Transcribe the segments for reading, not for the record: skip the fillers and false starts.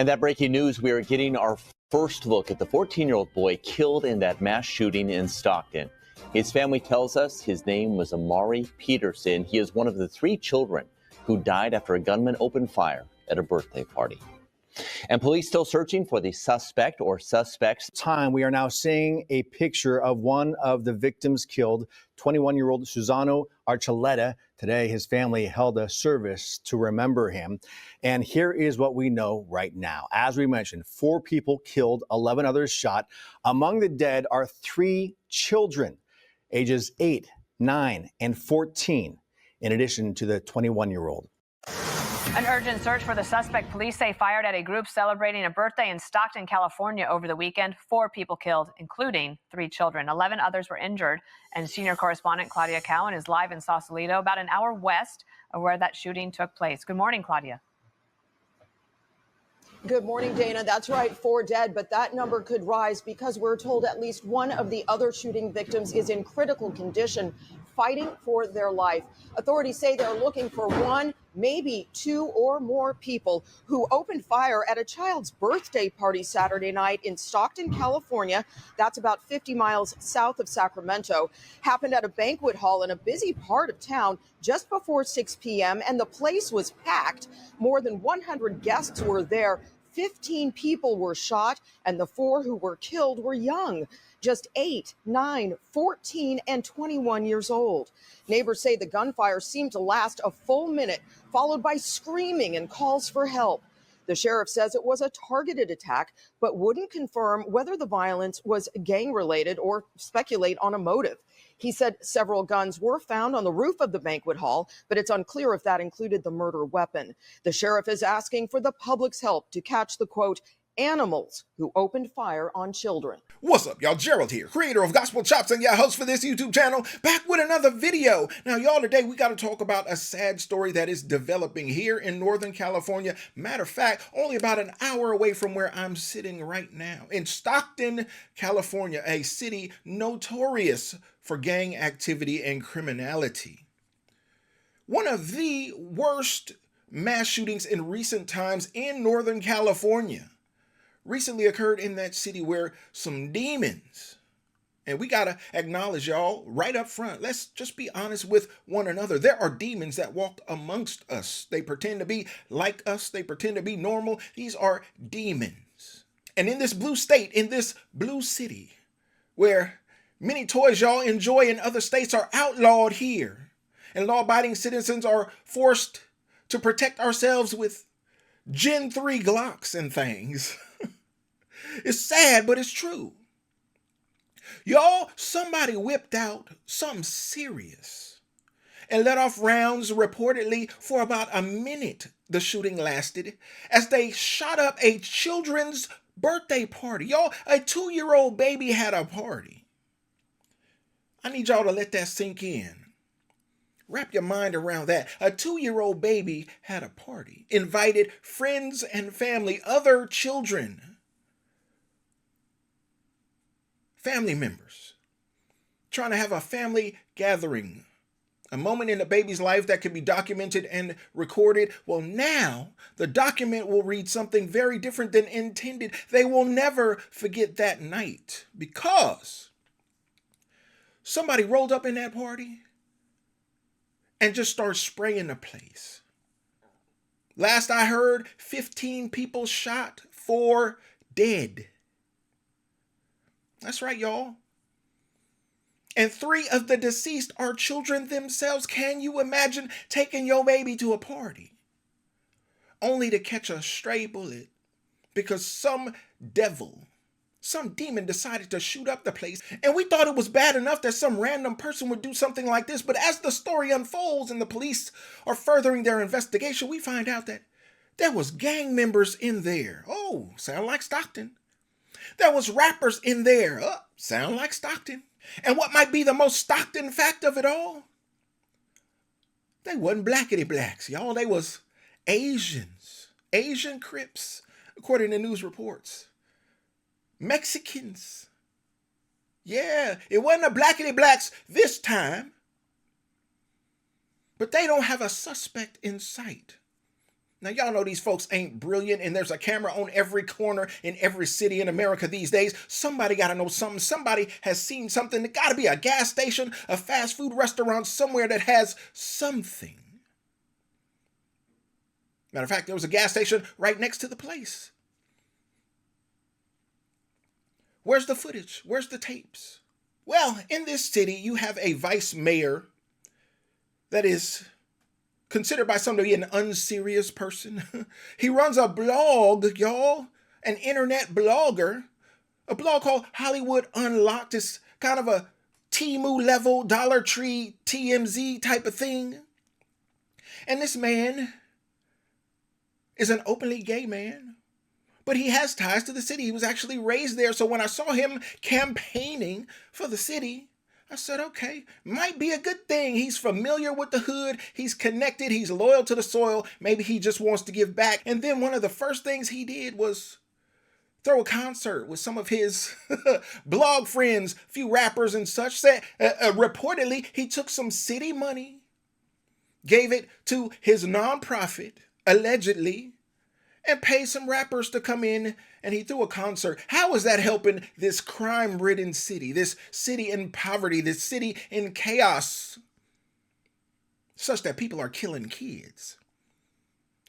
And that breaking news, we are getting our first look at the 14-year-old boy killed in that mass shooting in Stockton. His family tells us his name was Amari Peterson. He is one of the 3 children who died after a gunman opened fire at a birthday party. And police still searching for the suspect or suspects. We are now seeing a picture of one of the victims killed, 21-year-old Susano Archuleta. Today, his family held a service to remember him. And here is what we know right now. As we mentioned, 4 people killed, 11 others shot. Among the dead are 3 children, ages 8, 9, and 14, in addition to the 21-year-old. An urgent search for the suspect police say fired at a group celebrating a birthday in Stockton, California over the weekend. 4 people killed, including 3 children. 11 others were injured. And senior correspondent Claudia Cowan is live in Sausalito, about an hour west of where that shooting took place. Good morning, Claudia. Good morning, Dana. That's right, 4 dead, but that number could rise because we're told at least one of the other shooting victims is in critical condition, fighting for their life. Authorities say they're looking for 1, maybe 2 or more people who opened fire at a child's birthday party Saturday night in Stockton, California. That's about 50 miles south of Sacramento. Happened at a banquet hall in a busy part of town just before 6 p.m. and the place was packed. More than 100 guests were there. 15 people were shot, and the 4 who were killed were young, just 8, 9, 14, and 21 years old. Neighbors say the gunfire seemed to last a full minute, followed by screaming and calls for help. The sheriff says it was a targeted attack, but wouldn't confirm whether the violence was gang-related or speculate on a motive. He said several guns were found on the roof of the banquet hall, but it's unclear if that included the murder weapon. The sheriff is asking for the public's help to catch the, quote, animals who opened fire on children. What's up, y'all? Gerald here, creator of Gospel Chops and your host for this YouTube channel, back with another video. Now, y'all, today we got to talk about a sad story that is developing here in Northern California. Matter of fact, only about an hour away from where I'm sitting right now, in Stockton, California, a city notorious for gang activity and criminality. One of the worst mass shootings in recent times in Northern California recently occurred in that city, where some demons, and we gotta acknowledge, y'all, right up front, let's just be honest with one another. There are demons that walk amongst us. They pretend to be like us. They pretend to be normal. These are demons. And in this blue state, in this blue city, where many toys y'all enjoy in other states are outlawed here, and law-abiding citizens are forced to protect ourselves with Gen 3 Glocks and things. It's sad, but it's true. Y'all, somebody whipped out something serious and let off rounds reportedly for about a minute. The shooting lasted as they shot up a children's birthday party. Y'all, a 2-year-old baby had a party. I need y'all to let that sink in. Wrap your mind around that. A 2-year-old baby had a party, invited friends and family, other children, family members, trying to have a family gathering, a moment in a baby's life that can be documented and recorded. Well, now the document will read something very different than intended. They will never forget that night because somebody rolled up in that party and just started spraying the place. Last I heard, 15 people shot, 4 dead. That's right, y'all. And 3 of the deceased are children themselves. Can you imagine taking your baby to a party only to catch a stray bullet because some devil, some demon decided to shoot up the place? And we thought it was bad enough that some random person would do something like this. But as the story unfolds and the police are furthering their investigation, we find out that there was gang members in there. Oh, sound like Stockton. There was rappers in there. Oh, sound like Stockton. And what might be the most Stockton fact of it all? They wasn't blackity blacks, y'all. They was Asians, Asian Crips, according to news reports. Mexicans. Yeah, it wasn't the blackity blacks this time. But they don't have a suspect in sight. Now, y'all know these folks ain't brilliant, and there's a camera on every corner in every city in America these days. Somebody got to know something. Somebody has seen something. There got to be a gas station, a fast food restaurant somewhere that has something. Matter of fact, there was a gas station right next to the place. Where's the footage? Where's the tapes? Well, in this city, you have a vice mayor that is considered by some to be an unserious person. He runs a blog, y'all, an internet blogger, a blog called Hollywood Unlocked. It's kind of a Temu level, Dollar Tree, TMZ type of thing. And this man is an openly gay man, but he has ties to the city. He was actually raised there. So when I saw him campaigning for the city, I said, okay, might be a good thing. He's familiar with the hood. He's connected. He's loyal to the soil. Maybe he just wants to give back. And then one of the first things he did was throw a concert with some of his blog friends, a few rappers and such. Said, reportedly, he took some city money, gave it to his nonprofit, allegedly, and paid some rappers to come in, and he threw a concert. How is that helping this crime-ridden city, this city in poverty, this city in chaos, such that people are killing kids?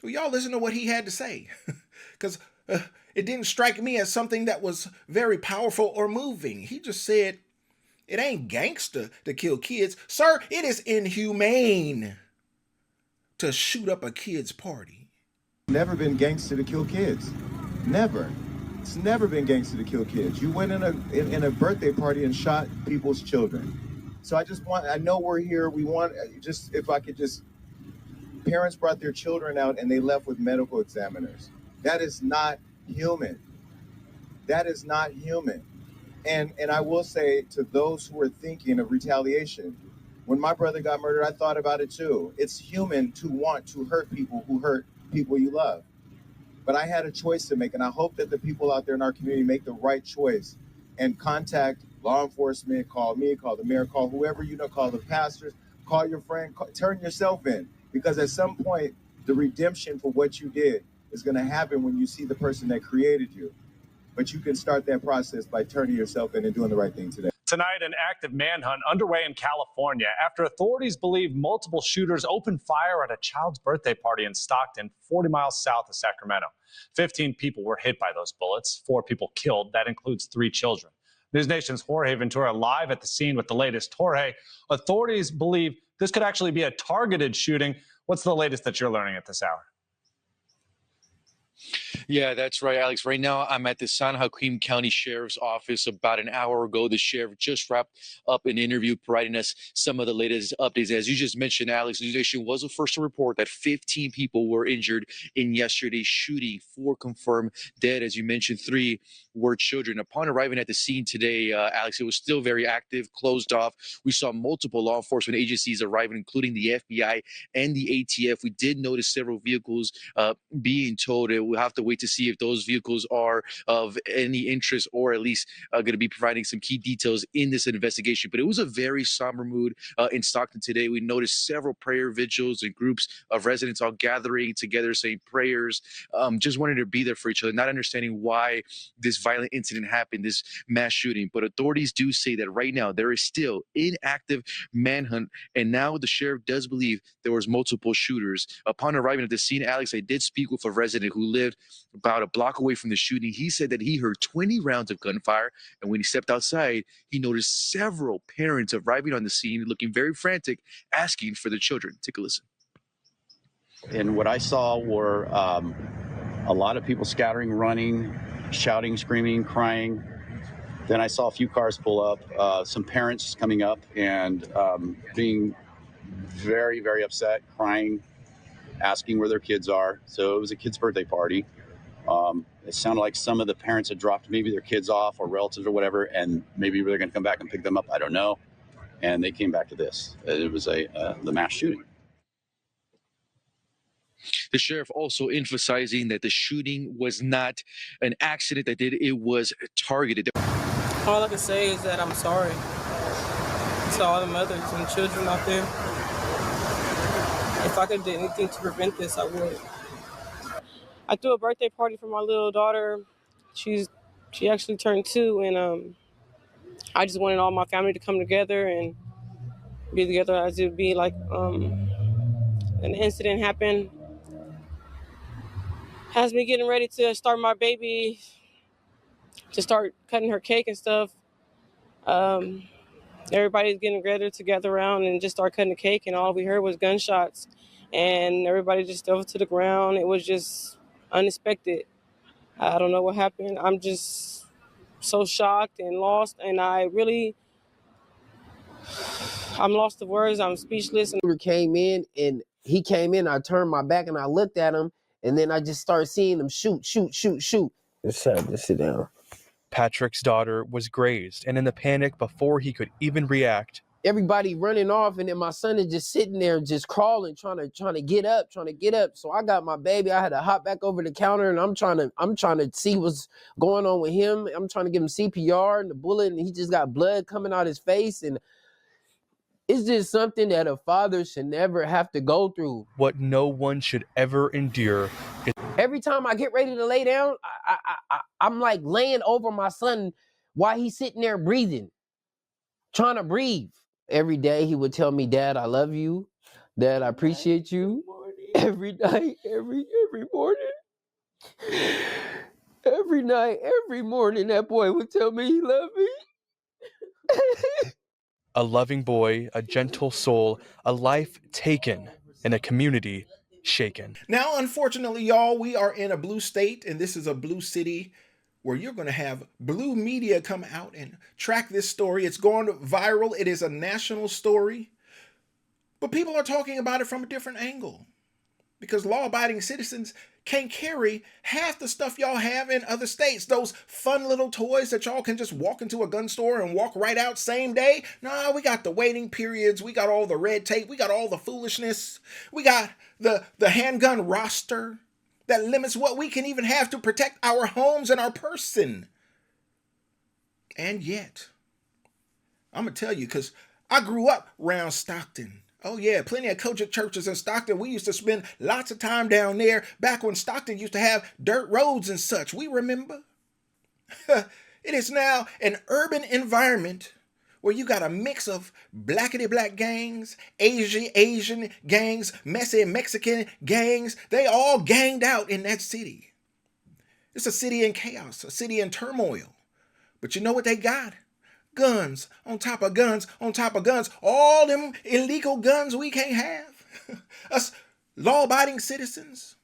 Well, y'all listen to what he had to say, because it didn't strike me as something that was very powerful or moving. He just said, it ain't gangster to kill kids. Sir, it is inhumane to shoot up a kid's party. Never been gangster to kill kids. Never. It's never been gangster to kill kids. You went in a birthday party and shot people's children. So I know we're here. We want, just, if I could just, parents brought their children out and they left with medical examiners. That is not human. That is not human. And I will say to those who are thinking of retaliation, when my brother got murdered, I thought about it too. It's human to want to hurt people who hurt people you love. But I had a choice to make, and I hope that the people out there in our community make the right choice and contact law enforcement, call me, call the mayor, call whoever you know, call the pastors, call your friend, turn yourself in. Because at some point, the redemption for what you did is going to happen when you see the person that created you. But you can start that process by turning yourself in and doing the right thing today. Tonight, an active manhunt underway in California after authorities believe multiple shooters opened fire at a child's birthday party in Stockton, 40 miles south of Sacramento. 15 people were hit by those bullets, 4 people killed. That includes 3 children. News Nation's Jorge Ventura live at the scene with the latest. Jorge, authorities believe this could actually be a targeted shooting. What's the latest that you're learning at this hour? Yeah, that's right, Alex. Right now, I'm at the San Joaquin County Sheriff's Office. About an hour ago, the sheriff just wrapped up an interview providing us some of the latest updates. As you just mentioned, Alex, News Nation was the first to report that 15 people were injured in yesterday's shooting, 4 confirmed dead. As you mentioned, 3 were children. Upon arriving at the scene today, Alex, it was still very active, closed off. We saw multiple law enforcement agencies arriving, including the FBI and the ATF. We did notice several vehicles being towed. We'll have to wait to see if those vehicles are of any interest or at least going to be providing some key details in this investigation. But it was a very somber mood in Stockton today. We noticed several prayer vigils and groups of residents all gathering together, saying prayers, just wanting to be there for each other, not understanding why this violent incident happened, this mass shooting. But authorities do say that right now there is still inactive manhunt, and now the sheriff does believe there was multiple shooters. Upon arriving at the scene, Alex, I did speak with a resident who lived about a block away from the shooting. He said that he heard 20 rounds of gunfire, and when he stepped outside, he noticed several parents arriving on the scene looking very frantic, asking for their children. Take a listen. And what I saw were a lot of people scattering, running, shouting, screaming, crying. Then I saw a few cars pull up, some parents coming up and being very, very upset, crying, asking where their kids are. So it was a kid's birthday party. It sounded like some of the parents had dropped maybe their kids off or relatives or whatever, and maybe they're going to come back and pick them up. I don't know. And they came back to this. It was the mass shooting. The sheriff also emphasizing that the shooting was not an accident, that it was targeted. All I can say is that I'm sorry to all the mothers and children out there. If I could do anything to prevent this, I would. I threw a birthday party for my little daughter. She actually turned 2, and I just wanted all my family to come together and be together as it would be like an incident happened. Has me getting ready to start my baby, to start cutting her cake and stuff. Everybody's getting together around and just start cutting the cake, and all we heard was gunshots, and everybody just fell to the ground. It was just unexpected. I don't know what happened. I'm just so shocked and lost, and I'm lost of words. I'm speechless. And came in, and he came in. I turned my back and I looked at him, and then I just started seeing him shoot. Just sit down. Patrick's daughter was grazed, and in the panic before he could even react, Everybody running off, and then my son is just sitting there, just crawling, trying to get up. So I got my baby. I had to hop back over the counter, and I'm trying to see what's going on with him. I'm trying to give him CPR and the bullet, and he just got blood coming out his face, and it's just something that a father should never have to go through. what no one should ever endure. Every time I get ready to lay down, I'm like laying over my son while he's sitting there breathing, trying to breathe. Every day he would tell me, "Dad, I love you. Dad, I appreciate you." Every night, every morning. Every night, every morning, that boy would tell me he loved me. A loving boy, a gentle soul, a life taken, and a community shaken. Now, unfortunately, y'all, we are in a blue state, and this is a blue city where you're going to have blue media come out and track this story. It's gone viral. It is a national story. But people are talking about it from a different angle, because law-abiding citizens can't carry half the stuff y'all have in other states. Those fun little toys that y'all can just walk into a gun store and walk right out same day. No, we got the waiting periods. We got all the red tape. We got all the foolishness. We got the handgun roster that limits what we can even have to protect our homes and our person. And yet, I'm going to tell you, because I grew up around Stockton. Oh yeah, plenty of Kojic churches in Stockton. We used to spend lots of time down there back when Stockton used to have dirt roads and such. We remember. It is now an urban environment where you got a mix of blackety-black gangs, Asian gangs, messy Mexican gangs. They all ganged out in that city. It's a city in chaos, a city in turmoil. But you know what they got? Guns on top of guns on top of guns. All them illegal guns we can't have. Us law-abiding citizens,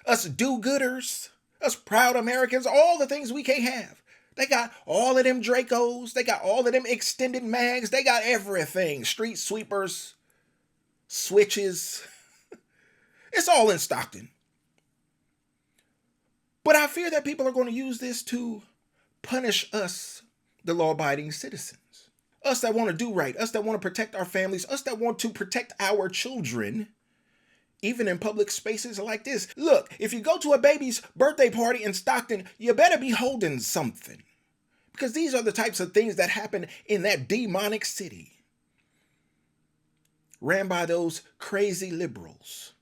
us do-gooders, us proud Americans, all the things we can't have. They got all of them Dracos. They got all of them extended mags. They got everything. Street sweepers, switches. It's all in Stockton. But I fear that people are going to use this to punish us, the law-abiding citizens. Us that want to do right. Us that want to protect our families. Us that want to protect our children. Even in public spaces like this. Look, if you go to a baby's birthday party in Stockton, you better be holding something. Because these are the types of things that happen in that demonic city. Ran by those crazy liberals.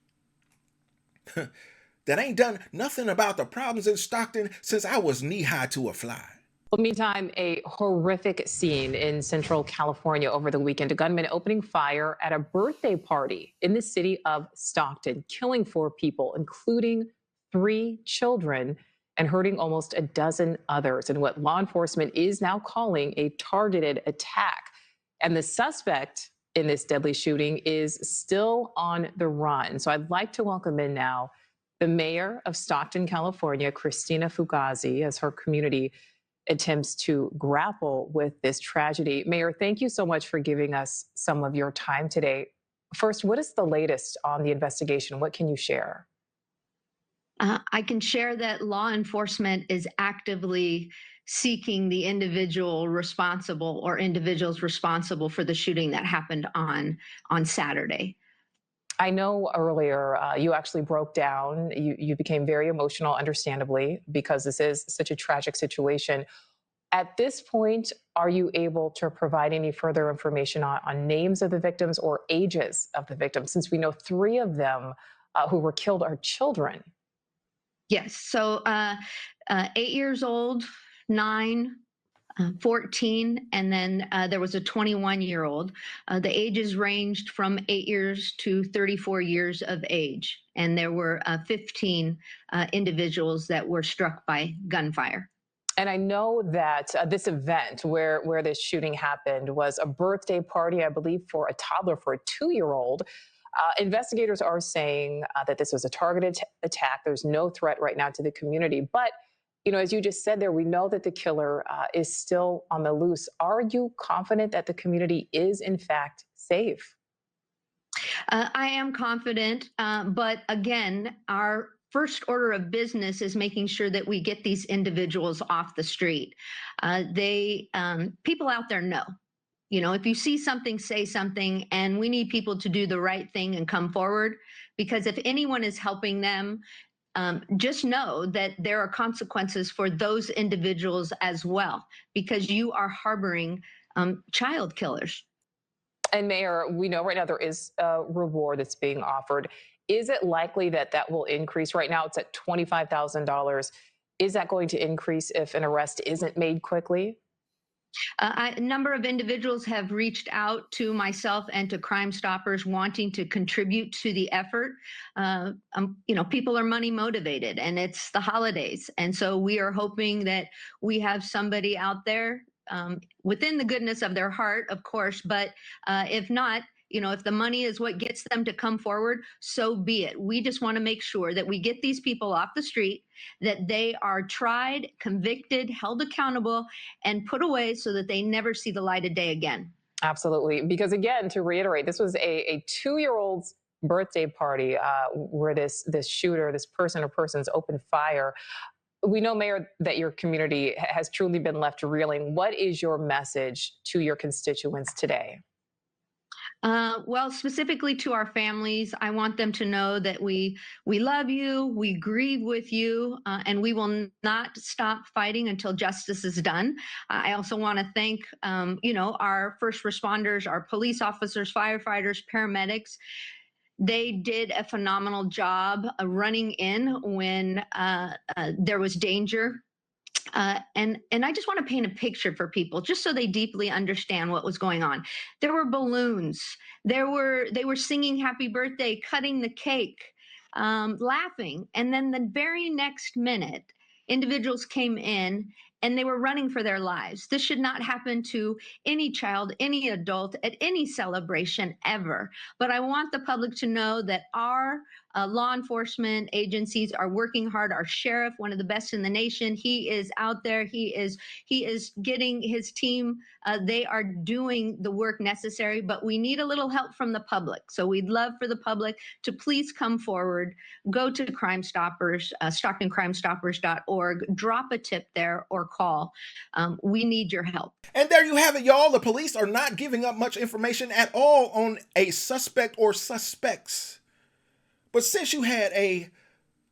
That ain't done nothing about the problems in Stockton since I was knee-high to a fly. Well, meantime, a horrific scene in Central California over the weekend. A gunman opening fire at a birthday party in the city of Stockton, killing 4 people, including 3 children, and hurting almost a dozen others in what law enforcement is now calling a targeted attack. And the suspect in this deadly shooting is still on the run. So I'd like to welcome in now the mayor of Stockton, California, Christina Fugazi, as her community attempts to grapple with this tragedy. Mayor, thank you so much for giving us some of your time today. First, what is the latest on the investigation? What can you share? I can share that law enforcement is actively seeking the individual responsible or individuals responsible for the shooting that happened on Saturday. I know earlier you actually broke down. You became very emotional, understandably, because this is such a tragic situation. At this point, are you able to provide any further information on names of the victims or ages of the victims, since we know 3 of them who were killed are children? Yes. So 8 years old, 9, 14, and then there was a 21-year-old. The ages ranged from 8 years to 34 years of age. And there were 15 individuals that were struck by gunfire. And I know that this event where this shooting happened was a birthday party, I believe, for a toddler, for a 2-year-old. Investigators are saying that this was a targeted attack. There's no threat right now to the community. But, you know, as you just said there, we know that the killer is still on the loose. Are you confident that the community is, in fact, safe? I am confident, but again, our first order of business is making sure that we get these individuals off the street. People out there know. You know, if you see something, say something, and we need people to do the right thing and come forward, because if anyone is helping them, just know that there are consequences for those individuals as well, because you are harboring child killers. And Mayor, we know right now there is a reward that's being offered. Is it likely that that will increase? Right now it's at $25,000. Is that going to increase if an arrest isn't made quickly? A number of individuals have reached out to myself and to Crime Stoppers wanting to contribute to the effort. You know, people are money motivated and it's the holidays. And so we are hoping that we have somebody out there within the goodness of their heart, of course, but if not, you know, if the money is what gets them to come forward, so be it. We just want to make sure that we get these people off the street, that they are tried, convicted, held accountable, and put away so that they never see the light of day again. Absolutely. Because again, to reiterate, this was a 2-year-old's birthday party where this shooter, this person or persons opened fire. We know, Mayor, that your community has truly been left reeling. What is your message to your constituents today? Well, specifically to our families, I want them to know that we love you, we grieve with you, and we will not stop fighting until justice is done. I also want to thank, you know, our first responders, our police officers, firefighters, paramedics. They did a phenomenal job running in when there was danger. And I just want to paint a picture for people, just so they deeply understand what was going on. There were balloons. They were singing "Happy Birthday," cutting the cake, laughing, and then the very next minute, individuals came in and they were running for their lives. This should not happen to any child, any adult, at any celebration ever. But I want the public to know that our law enforcement agencies are working hard. Our sheriff, one of the best in the nation, he is out there. He is getting his team. They are doing the work necessary, but we need a little help from the public. So we'd love for the public to please come forward. Go to Crime Stoppers, StocktonCrimeStoppers.org. Drop a tip there or call. We need your help. And there you have it, y'all. The police are not giving up much information at all on a suspect or suspects. But since you had a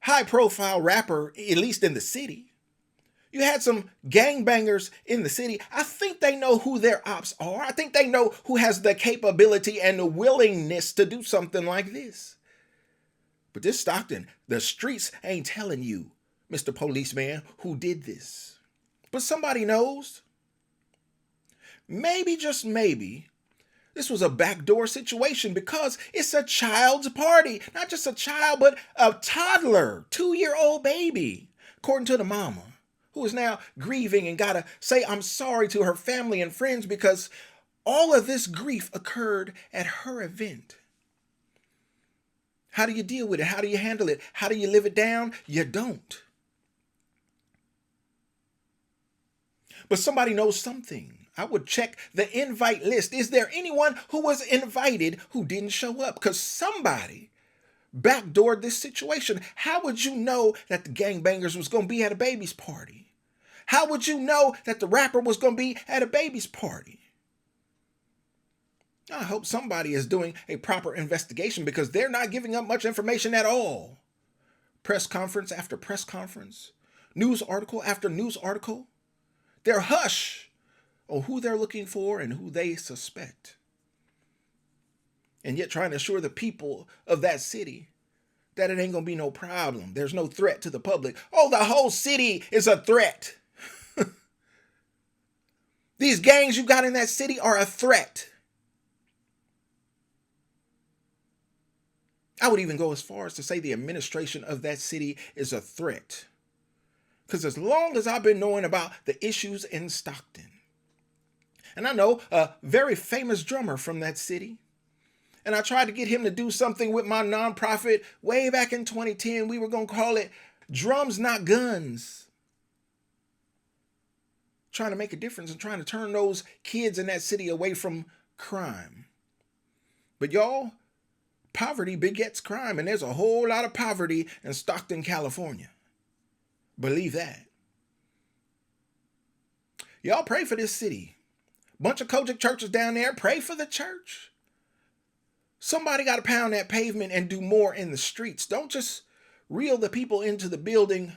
high-profile rapper, at least in the city, you had some gangbangers in the city, I think they know who their ops are. I think they know who has the capability and the willingness to do something like this. But this Stockton, the streets ain't telling you, Mr. Policeman, who did this. But somebody knows. Maybe, just maybe, this was a backdoor situation because it's a child's party. Not just a child, but a toddler, 2-year-old baby, according to the mama, who is now grieving and gotta say I'm sorry to her family and friends because all of this grief occurred at her event. How do you deal with it? How do you handle it? How do you live it down? You don't. But somebody knows something. I would check the invite list. Is there anyone who was invited who didn't show up? Because somebody backdoored this situation. How would you know that the gangbangers was going to be at a baby's party? How would you know that the rapper was going to be at a baby's party? I hope somebody is doing a proper investigation because they're not giving up much information at all. Press conference after press conference, news article after news article. They're hush on who they're looking for and who they suspect. And yet trying to assure the people of that city that it ain't gonna be no problem. There's no threat to the public. Oh, the whole city is a threat. These gangs you got in that city are a threat. I would even go as far as to say the administration of that city is a threat. Because as long as I've been knowing about the issues in Stockton, and I know a very famous drummer from that city, and I tried to get him to do something with my nonprofit way back in 2010. We were going to call it Drums Not Guns. Trying to make a difference and trying to turn those kids in that city away from crime. But y'all, poverty begets crime, and there's a whole lot of poverty in Stockton, California. Believe that. Y'all pray for this city. Bunch of Kojic churches down there. Pray for the church. Somebody got to pound that pavement and do more in the streets. Don't just reel the people into the building,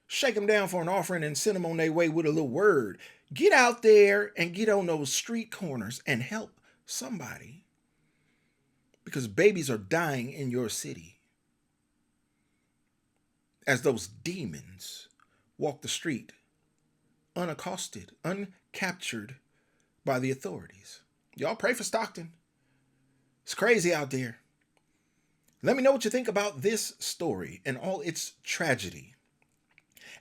shake them down for an offering, and send them on their way with a little word. Get out there and get on those street corners and help somebody. Because babies are dying in your city as those demons walk the street unaccosted, uncaptured by the authorities. Y'all pray for Stockton. It's crazy out there. Let me know what you think about this story and all its tragedy.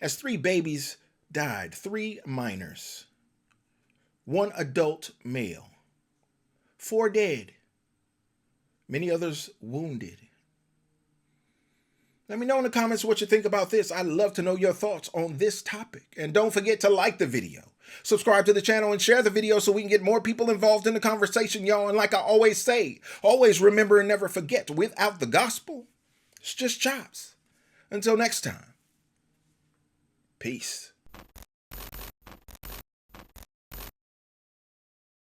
As 3 babies died, 3 minors, 1 adult male, 4 dead, many others wounded. Let me know in the comments what you think about this. I'd love to know your thoughts on this topic. And don't forget to like the video, subscribe to the channel, and share the video so we can get more people involved in the conversation, y'all. And like I always say, always remember and never forget, without the gospel, it's just chops. Until next time, peace.